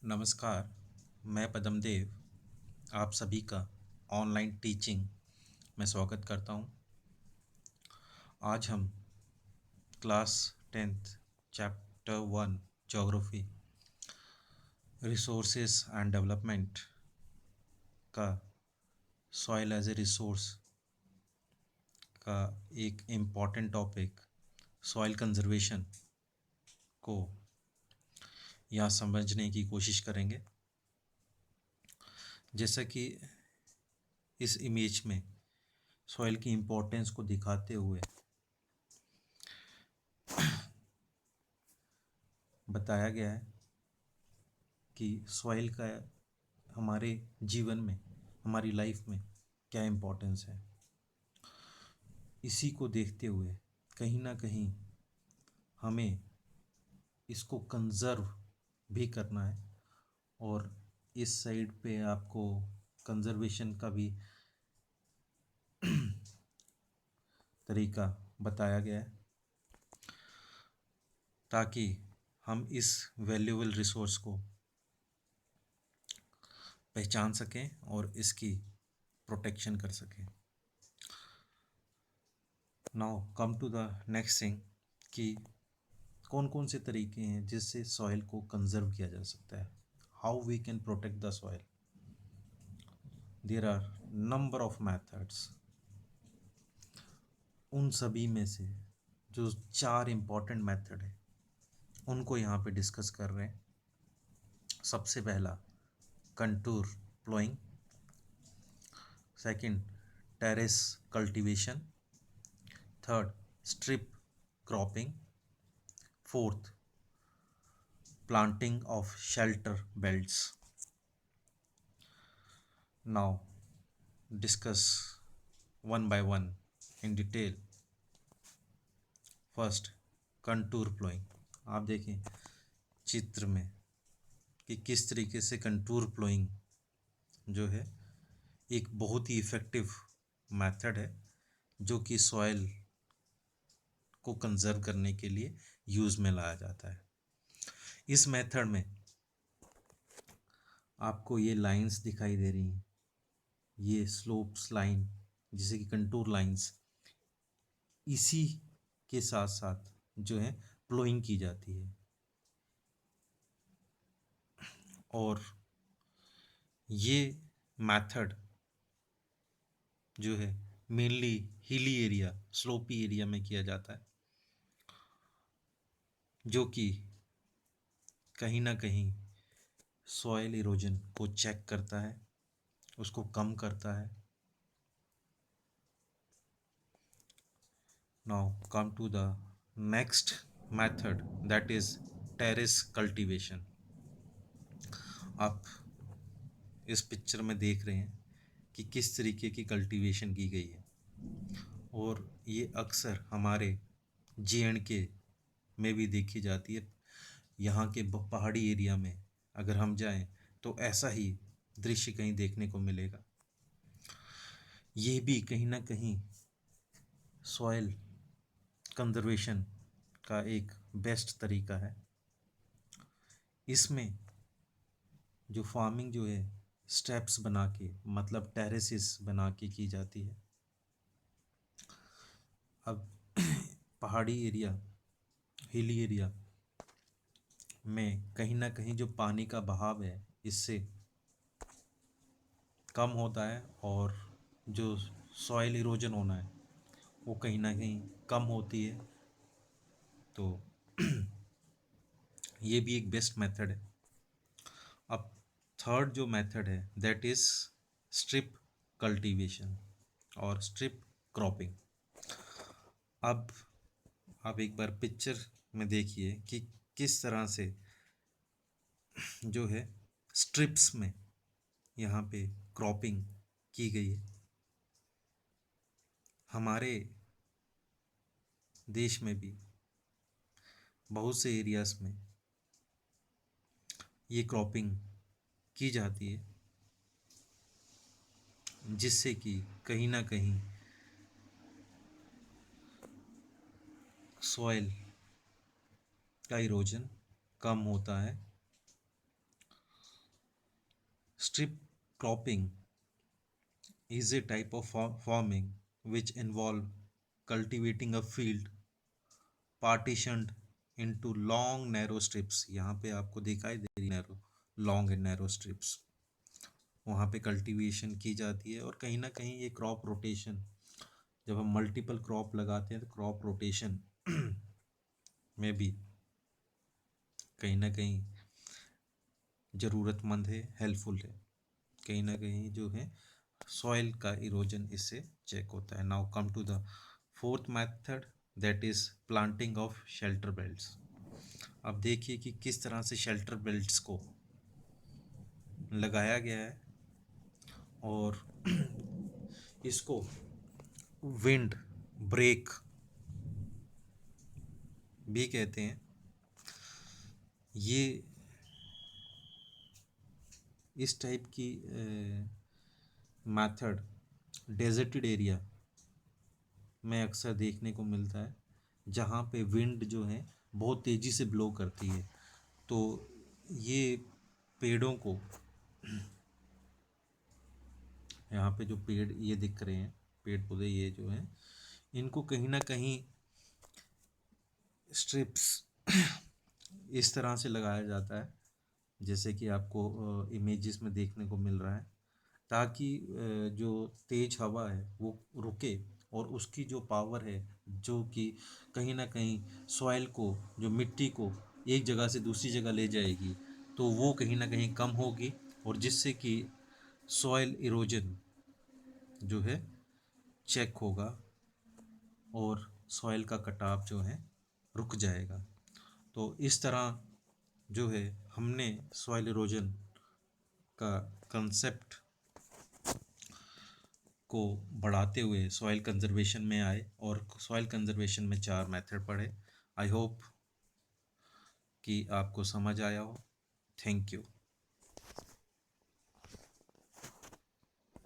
नमस्कार, मैं पदम देव आप सभी का ऑनलाइन टीचिंग में स्वागत करता हूँ। आज हम class 10th chapter 1 geography resources and development का सॉइल एज ए रिसोर्स का एक इम्पॉर्टेंट टॉपिक सॉइल कंजर्वेशन को यहाँ समझने की कोशिश करेंगे। जैसा कि इस इमेज में सॉइल की इम्पोर्टेंस को दिखाते हुए बताया गया है कि सॉइल का हमारे जीवन में, हमारी लाइफ में क्या इम्पोर्टेंस है। इसी को देखते हुए कहीं ना कहीं हमें इसको कंज़र्व भी करना है और इस साइड पे आपको कंजर्वेशन का भी तरीका बताया गया है ताकि हम इस वैल्यूएबल रिसोर्स को पहचान सकें और इसकी प्रोटेक्शन कर सकें। Now come to the next thing कि कौन कौन से तरीके हैं जिससे सॉइल को कंजर्व किया जा सकता है। How we can protect the soil. There are number of methods. उन सभी में से जो 4 इम्पॉर्टेंट मेथड है उनको यहाँ पे डिस्कस कर रहे हैं। सबसे पहला contour ploughing, second terrace cultivation, third strip cropping, fourth planting of shelter belts. Now discuss one by one in detail. First contour ploughing. आप देखें चित्र में कि किस तरीके से कंटूर प्लोइंग जो है एक बहुत ही इफ़ेक्टिव मेथड है जो कि सॉइल को कंजर्व करने के लिए यूज़ में लाया जाता है। इस मेथड में आपको ये लाइंस दिखाई दे रही हैं, ये स्लोप्स लाइन जैसे कि कंटूर लाइंस, इसी के साथ साथ जो है प्लोइंग की जाती है। और ये मेथड जो है mainly hilly area, sloppy area में किया जाता है, जो कि कहीं ना कहीं सॉइल इरोजन को चेक करता है, उसको कम करता है। Now come to the next method that is terrace cultivation. आप इस पिक्चर में देख रहे हैं कि किस तरीके की कल्टीवेशन की गई है और ये अक्सर हमारे जे.एंड.के में भी देखी जाती है। यहाँ के पहाड़ी एरिया में अगर हम जाएं तो ऐसा ही दृश्य कहीं देखने को मिलेगा। ये भी कहीं ना कहीं सॉइल कंजर्वेशन का एक बेस्ट तरीका है। इसमें जो फार्मिंग जो है स्टेप्स बना के, मतलब टेरेसेस बना के की जाती है। अब पहाड़ी एरिया, हिली एरिया में कहीं ना कहीं जो पानी का बहाव है इससे कम होता है और जो सॉइल इरोजन होना है वो कहीं ना कहीं कम होती है। तो ये भी एक बेस्ट मेथड है। अब थर्ड जो मेथड है दैट इज़ स्ट्रिप कल्टीवेशन और स्ट्रिप क्रॉपिंग। अब आप एक बार पिक्चर में देखिए कि किस तरह से जो है स्ट्रिप्स में यहाँ पे क्रॉपिंग की गई है। हमारे देश में भी बहुत से एरियाज़ में ये क्रॉपिंग की जाती है, जिससे कि कहीं ना कहीं सॉइल का इरोजन कम होता है Strip cropping is a type of farming which involve cultivating a field partitioned into long narrow strips. यहाँ पे आपको दिखाई दे रही narrow, long and narrow strips, वहाँ पे कल्टीवेशन की जाती है। और कहीं ना कहीं ये क्रॉप रोटेशन, जब हम मल्टीपल क्रॉप लगाते हैं तो क्रॉप रोटेशन में भी कहीं ना कहीं ज़रूरतमंद है, हेल्पफुल है। कहीं ना कहीं जो है सॉइल का इरोजन इससे चेक होता है। Now come to the fourth method, that is planting of shelter belts. अब देखिए कि किस तरह से शेल्टर बेल्ट्स को लगाया गया है और इसको विंड ब्रेक भी कहते हैं। ये इस टाइप की मेथड डेजर्टेड एरिया में अक्सर देखने को मिलता है, जहाँ पे विंड जो है बहुत तेज़ी से ब्लो करती है। तो ये पेड़ों को, यहाँ पे जो पेड़ ये दिख रहे हैं, पेड़ पौधे ये जो हैं, इनको कहीं ना कहीं स्ट्रिप्स इस तरह से लगाया जाता है जैसे कि आपको इमेजेस में देखने को मिल रहा है, ताकि जो तेज हवा है वो रुके और उसकी जो पावर है, जो कि कहीं ना कहीं सॉइल को, जो मिट्टी को एक जगह से दूसरी जगह ले जाएगी, तो वो कहीं ना कहीं कम होगी और जिससे कि सॉइल इरोजन जो है चेक होगा और सॉइल का कटाव जो है रुक जाएगा। तो इस तरह जो है हमने सॉइल इरोजन का कंसेप्ट को बढ़ाते हुए सॉइल कंजर्वेशन में आए और सॉइल कंजर्वेशन में 4 मेथड पढ़े। आई होप कि आपको समझ आया हो। Thank you.